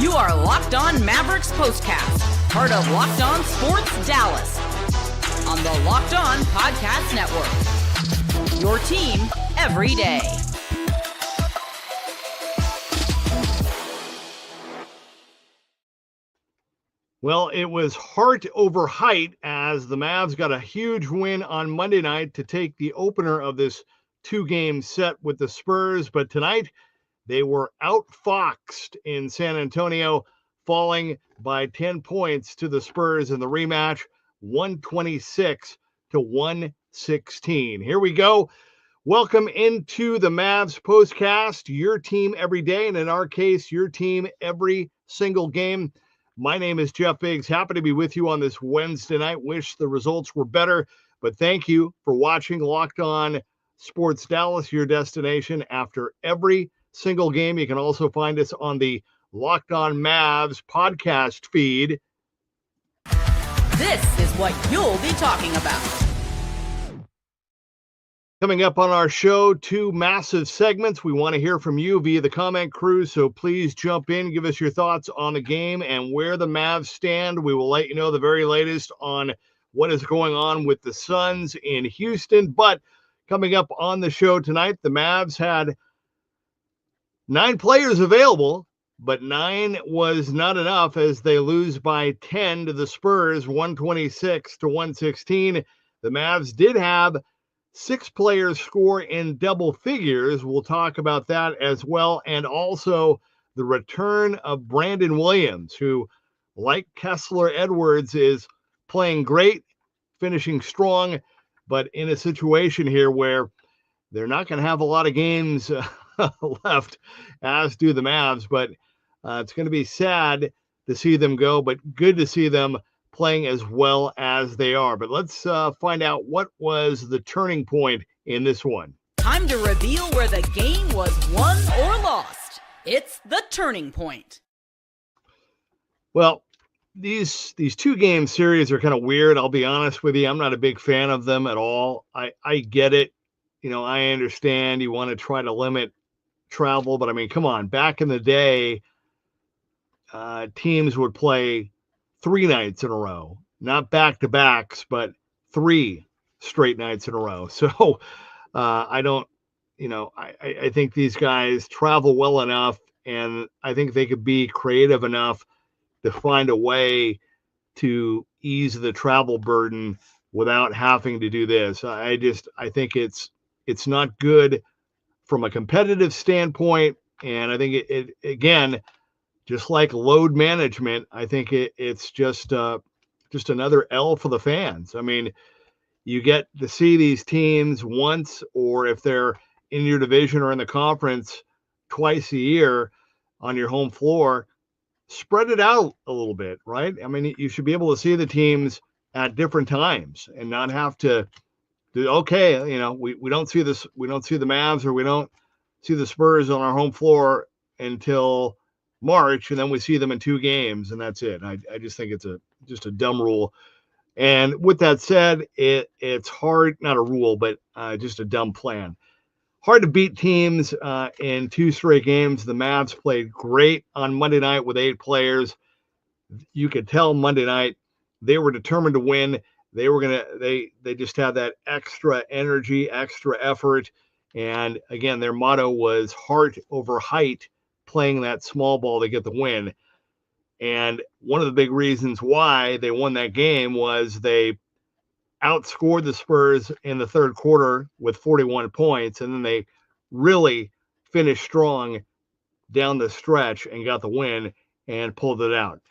You are Locked On Mavericks Postcast, part of Locked On Sports Dallas, on the Locked On Podcast Network. Your team every day. Well, it was heart over height as the Mavs got a huge win on Monday night to take the opener of this two-game set with the Spurs. But tonight, they were outfoxed in San Antonio, falling by 10 points to the Spurs in the rematch, 126 to 116. Here we go. Welcome into the Mavs Postcast, your team every day, and in our case, your team every single game. My name is Jeff Biggs. Happy to be with you on this Wednesday night. Wish the results were better, but thank you for watching Locked On Sports Dallas, your destination after every single game. You can also find us on the Locked On Mavs podcast feed. This is what you'll be talking about. Coming up on our show, two massive segments. We want to hear from you via the comment crew, so please jump in, give us your thoughts on the game and where the Mavs stand. We will let you know the very latest on what is going on with the Suns in Houston. But coming up on the show tonight, the Mavs had 9 players available, but 9 was not enough as they lose by 10 to the Spurs, 126 to 116. The Mavs did have 6 players score in double figures. We'll talk about that as well. And also the return of Brandon Williams, who, like Kessler Edwards, is playing great, finishing strong, but in a situation here where they're not going to have a lot of games left, as do the Mavs. But it's going to be sad to see them go, but good to see them playing as well as they are. But let's find out what was the turning point in this one. Time to reveal where the game was won or lost. It's the turning point. Well, these 2-game series are kind of weird. I'll be honest with you. I'm not a big fan of them at all. I get it. You know, I understand you want to try to limit travel, but I mean, come on. Back in the day, teams would play 3 nights in a row, not back-to-backs, but 3 straight nights in a row. So I think these guys travel well enough, and I think they could be creative enough to find a way to ease the travel burden without having to do this. I think it's not good from a competitive standpoint, and I think it again, just like load management, I think it's just another L for the fans. I mean, you get to see these teams once, or if they're in your division or in the conference, twice a year on your home floor. Spread it out a little bit, right? I mean, you should be able to see the teams at different times and not have to do, okay, you know, we don't see this, we don't see the Mavs or we don't see the Spurs on our home floor until March, and then we see them in 2 games, and that's it. I just think it's just a dumb rule. And with that said, it's hard, not a rule, but just a dumb plan. Hard to beat teams in 2 straight games. The Mavs played great on Monday night with 8 players. You could tell Monday night they were determined to win. They just had that extra energy, extra effort. And again, their motto was heart over height, playing that small ball to get the win. And one of the big reasons why they won that game was they outscored the Spurs in the third quarter with 41 points, and then they really finished strong down the stretch and got the win and pulled it out.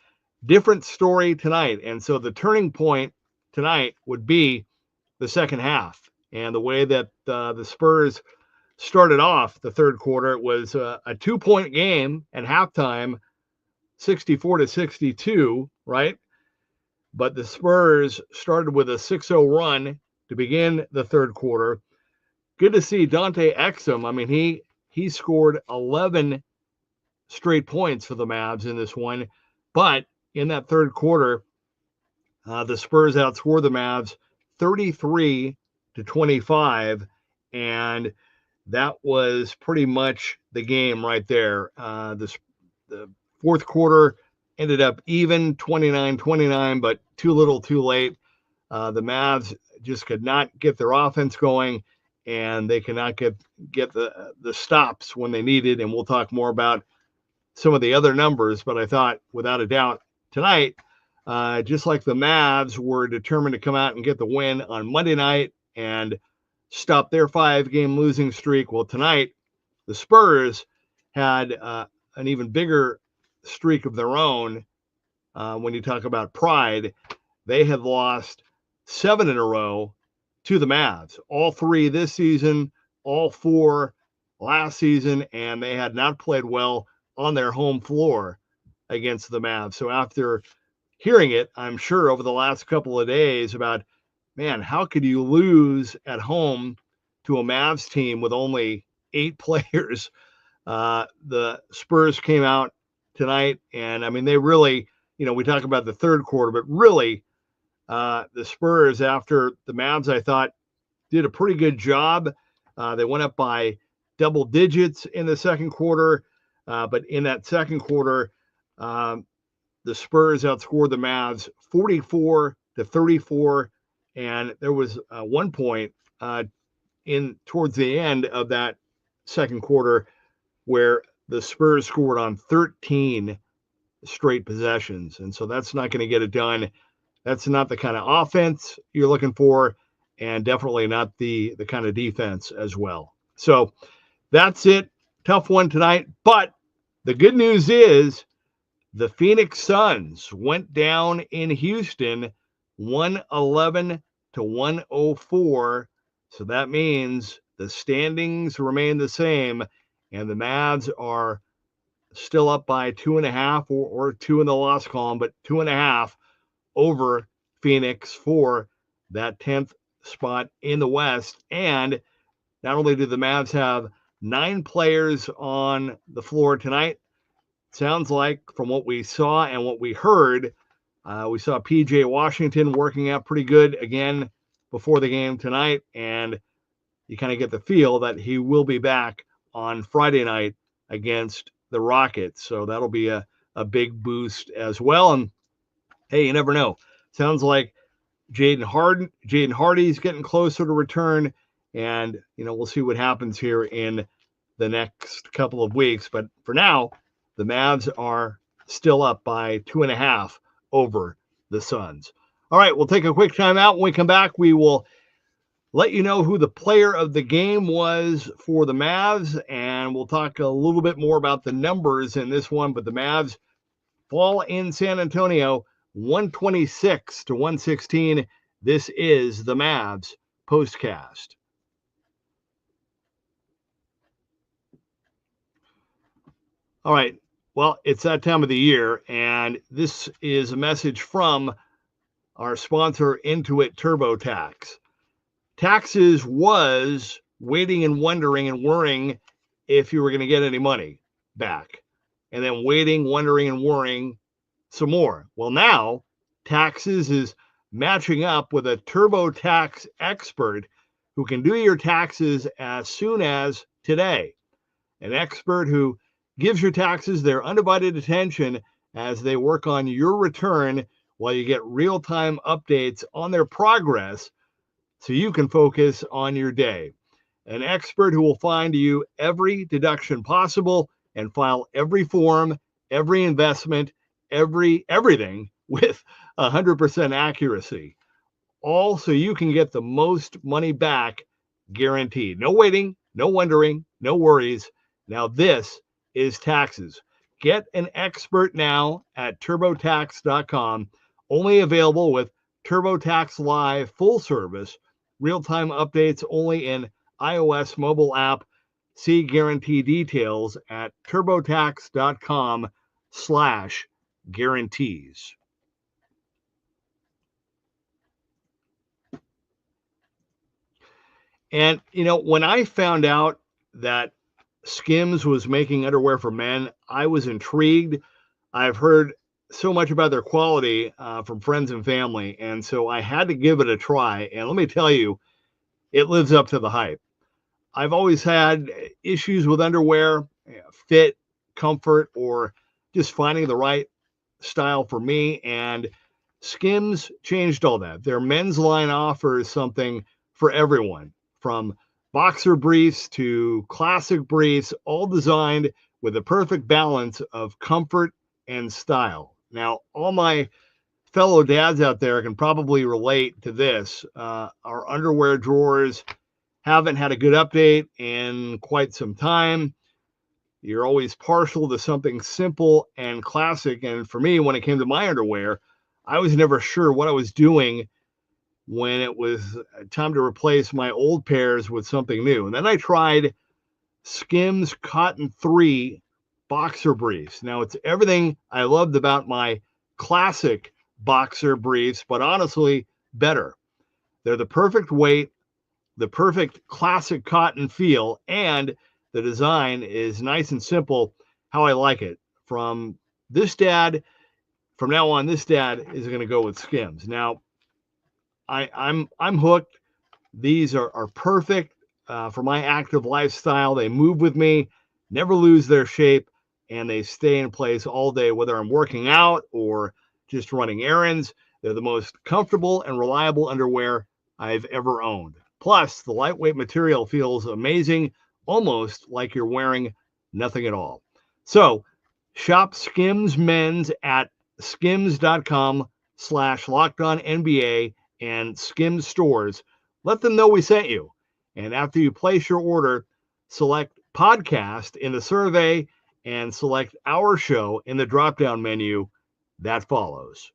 Different story tonight. And so the turning point tonight would be the second half. And the way that the Spurs started off the third quarter, it was a 2-point game at halftime, 64-62, right? But the Spurs started with a 6-0 run to begin the third quarter. Good to see Dante Exum. I mean, he scored 11 straight points for the Mavs in this one. But in that third quarter, the Spurs outscored the Mavs 33-25, and that was pretty much the game right there. The Fourth quarter ended up even 29-29, but too little too late. The Mavs just could not get their offense going, and they could not get the stops when they needed. And we'll talk more about some of the other numbers, but I thought without a doubt tonight, just like the Mavs were determined to come out and get the win on Monday night and stop their 5-game losing streak. Well, tonight, the Spurs had an even bigger streak of their own. When you talk about pride, they had lost 7 in a row to the Mavs, all 3 this season, all 4 last season, and they had not played well on their home floor against the Mavs. So after hearing it, I'm sure over the last couple of days about, man, how could you lose at home to a Mavs team with only 8 players? The Spurs came out tonight, and I mean, they really, we talk about the third quarter, but really, the Spurs, after the Mavs, I thought, did a pretty good job. They went up by double digits in the second quarter, but in that second quarter, the Spurs outscored the Mavs 44-34, and there was one point towards the end of that second quarter where the Spurs scored on 13 straight possessions, and so that's not going to get it done. That's not the kind of offense you're looking for, and definitely not the kind of defense as well. So that's it. Tough one tonight, but the good news is the Phoenix Suns went down in Houston 111-104. So that means the standings remain the same, and the Mavs are still up by 2.5 or 2 in the loss column, but 2.5 over Phoenix for that 10th spot in the West. And not only do the Mavs have 9 players on the floor tonight, sounds like from what we saw and what we heard, we saw PJ Washington working out pretty good again before the game tonight, and you kind of get the feel that he will be back on Friday night against the Rockets. So that'll be a big boost as well. And hey, you never know. Sounds like Jaden Hardy's getting closer to return, and we'll see what happens here in the next couple of weeks. But for now, the Mavs are still up by 2.5 over the Suns. All right, we'll take a quick timeout. When we come back, we will let you know who the player of the game was for the Mavs, and we'll talk a little bit more about the numbers in this one. But the Mavs fall in San Antonio 126-116. This is the Mavs Postcast. All right. Well, it's that time of the year, and this is a message from our sponsor, Intuit TurboTax. Taxes was waiting and wondering and worrying if you were going to get any money back, and then waiting, wondering, and worrying some more. Well, now Taxes is matching up with a TurboTax expert who can do your taxes as soon as today. An expert who gives your taxes their undivided attention as they work on your return while you get real-time updates on their progress so you can focus on your day. An expert who will find you every deduction possible and file every form, every investment, everything with 100% accuracy. All so you can get the most money back guaranteed. No waiting, no wondering, no worries. Now this is Taxes. Get an expert now at TurboTax.com. Only available with TurboTax Live full service. Real-time updates only in iOS mobile app. See guarantee details at TurboTax.com/guarantees. And, when I found out that Skims was making underwear for men, I was intrigued. I've heard so much about their quality from friends and family, and so I had to give it a try. And let me tell you, it lives up to the hype. I've always had issues with underwear, fit, comfort, or just finding the right style for me, and Skims changed all that. Their men's line offers something for everyone, from boxer briefs to classic briefs, all designed with a perfect balance of comfort and style. Now, all my fellow dads out there can probably relate to this. Our underwear drawers haven't had a good update in quite some time. You're always partial to something simple and classic. And for me, when it came to my underwear, I was never sure what I was doing when it was time to replace my old pairs with something new. And then I tried Skims Cotton 3 boxer briefs. Now, it's everything I loved about my classic boxer briefs, but honestly, better. They're the perfect weight, the perfect classic cotton feel, and the design is nice and simple, how I like it. From now on, this dad is going to go with Skims. Now, I'm hooked. These are perfect for my active lifestyle. They move with me, never lose their shape, and they stay in place all day, whether I'm working out or just running errands. They're the most comfortable and reliable underwear I've ever owned. Plus, the lightweight material feels amazing, almost like you're wearing nothing at all. So, shop Skims Men's at skims.com/LockedOnNBA and Skims stores. Let them know we sent you. And after you place your order, select podcast in the survey and select our show in the drop-down menu that follows.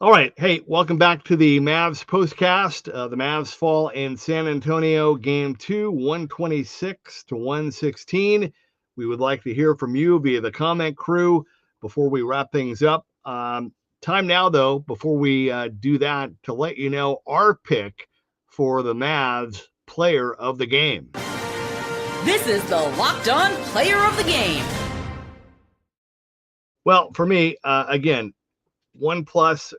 All right. Hey, welcome back to the Mavs postcast. The Mavs fall in San Antonio, game 2, 126-116. We would like to hear from you via the comment crew before we wrap things up. Time now, though, before we do that, to let you know our pick for the Mavs player of the game. This is the Locked On Player of the Game. Well, for me, again, 1+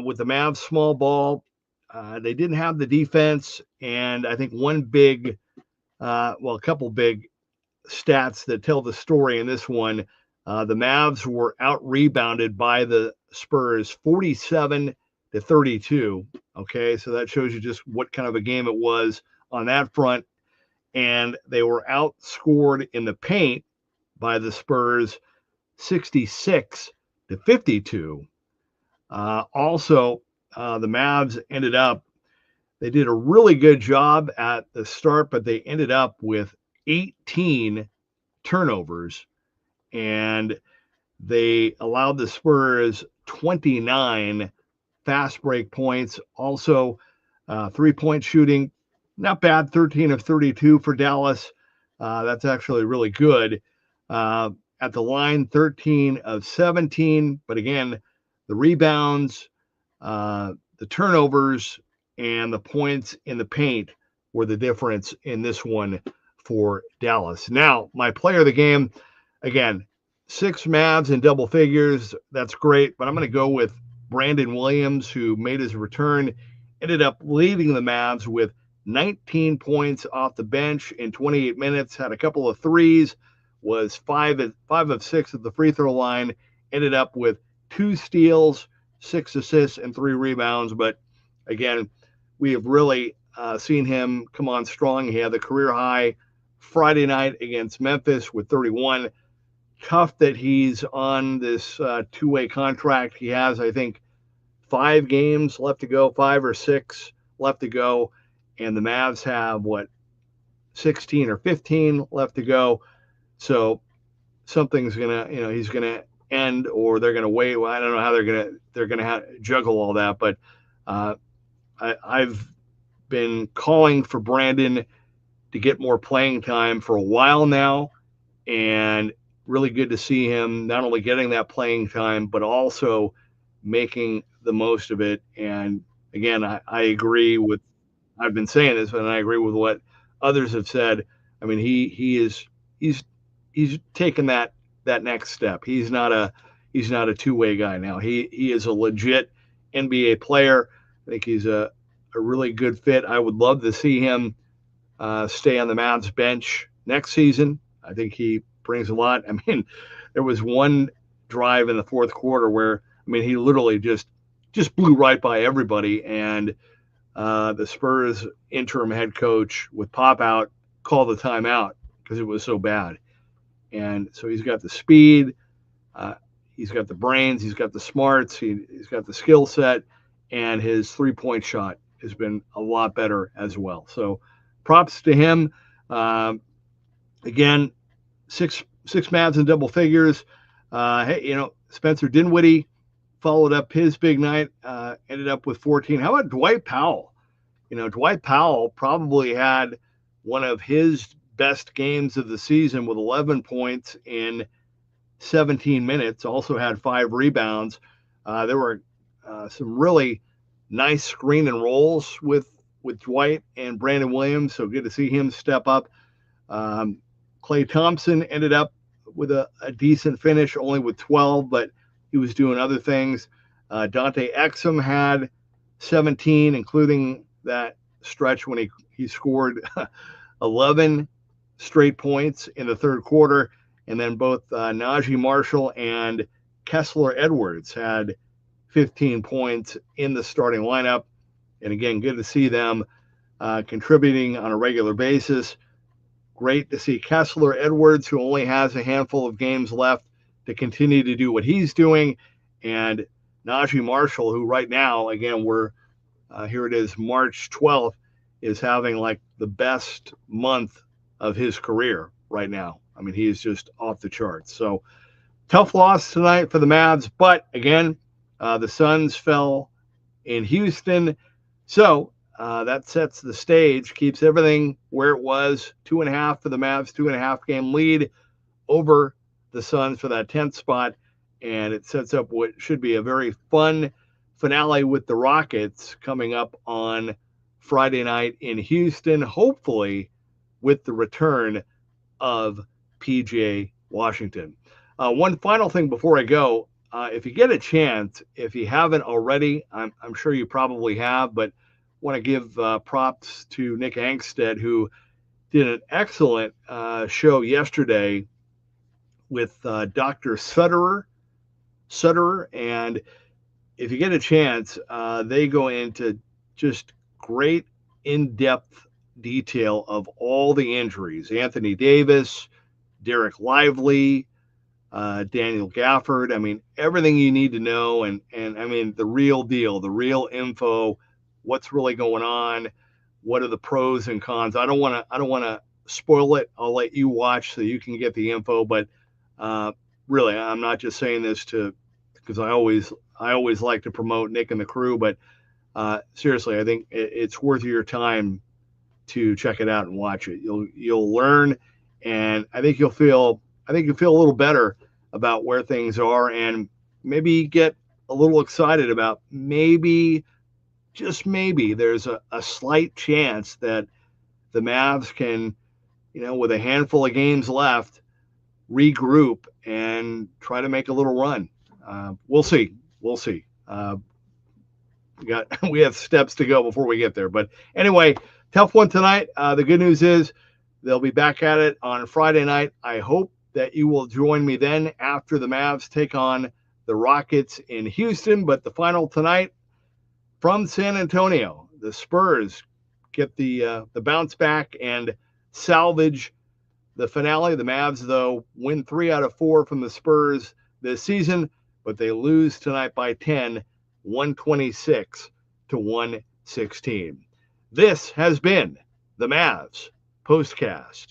with the Mavs small ball. They didn't have the defense, and I think a couple big stats that tell the story in this one. The Mavs were out-rebounded by the Spurs 47-32. Okay, so that shows you just what kind of a game it was on that front. And they were outscored in the paint by the Spurs 66-52. Also, the Mavs they did a really good job at the start, but they ended up with 18 turnovers, and they allowed the Spurs 29 fast break points. Also, 3-point shooting, not bad, 13 of 32 for Dallas. That's actually really good. At the line, 13 of 17, but again, the rebounds, the turnovers, and the points in the paint were the difference in this one for Dallas. Now, my player of the game, again, 6 Mavs in double figures. That's great, but I'm going to go with Brandon Williams, who made his return, ended up leading the Mavs with 19 points off the bench in 28 minutes, had a couple of threes, was 5 of 6 at the free throw line, ended up with 2 steals, 6 assists, and 3 rebounds. But again, we have really seen him come on strong. He had the career high Friday night against Memphis with 31. Tough that he's on this two-way contract. He has, I think, 5 games left to go, 5 or 6 left to go. And the Mavs have, 16 or 15 left to go. So something's he's gonna end, or they're gonna wait. Well, I don't know how they're gonna juggle all that. But I've been calling for Brandon to get more playing time for a while now, and really good to see him not only getting that playing time, but also making the most of it. And again, I agree with, I've been saying this, and I agree with what others have said. I mean, he's taken that next step. He's not a two-way guy now. He is a legit NBA player. I think he's a really good fit. I would love to see him stay on the Mavs bench next season. I think he brings a lot. I mean, there was one drive in the fourth quarter where, I mean, he literally just blew right by everybody. And the Spurs interim head coach with Pop out called the timeout because it was so bad. And so he's got the speed, he's got the brains, he's got the smarts, he's got the skill set, and his 3-point shot has been a lot better as well. So props to him. Again, six Mavs in double figures. Hey, Spencer Dinwiddie followed up his big night, ended up with 14. How about Dwight Powell? Dwight Powell probably had one of his best games of the season with 11 points in 17 minutes, also had 5 rebounds. There were some really nice screen and rolls with Dwight and Brandon Williams, so good to see him step up. Klay Thompson ended up with a decent finish, only with 12, but he was doing other things. Dante Exum had 17, including that stretch when he scored 11 straight points in the third quarter. And then both Naji Marshall and Kessler Edwards had 15 points in the starting lineup. And again, good to see them contributing on a regular basis. Great to see Kessler Edwards, who only has a handful of games left, to continue to do what he's doing. And Naji Marshall, who right now, again, here it is, March 12th, is having like the best month of his career right now. I mean, he is just off the charts. So tough loss tonight for the Mavs. But again, the Suns fell in Houston. So that sets the stage, keeps everything where it was. 2.5 for the Mavs, 2.5 game lead over the Suns for that 10th spot. And it sets up what should be a very fun finale with the Rockets coming up on Friday night in Houston, hopefully with the return of PJ Washington. One final thing before I go, if you get a chance, if you haven't already, I'm sure you probably have, but want to give props to Nick Angstead, who did an excellent show yesterday with Dr. Sutterer. And if you get a chance, they go into just great in-depth detail of all the injuries. Anthony Davis, Derek Lively, Daniel Gafford. I mean, everything you need to know. And I mean, the real deal, the real info, what's really going on, what are the pros and cons. I don't want to spoil it. I'll let you watch so you can get the info. But really, I'm not just saying this because I always like to promote Nick and the crew, but seriously, I think it's worth your time to check it out and watch it. You'll learn, and I think you'll feel a little better about where things are, and maybe get a little excited about just maybe there's a slight chance that the Mavs can, with a handful of games left, regroup and try to make a little run. We'll see. We have steps to go before we get there. But anyway, tough one tonight. The good news is they'll be back at it on Friday night. I hope that you will join me then after the Mavs take on the Rockets in Houston. But the final tonight from San Antonio, the Spurs get the bounce back and salvage the finale. The Mavs, though, win 3 out of 4 from the Spurs this season, but they lose tonight by 10, 126-116. This has been the Mavs Postcast.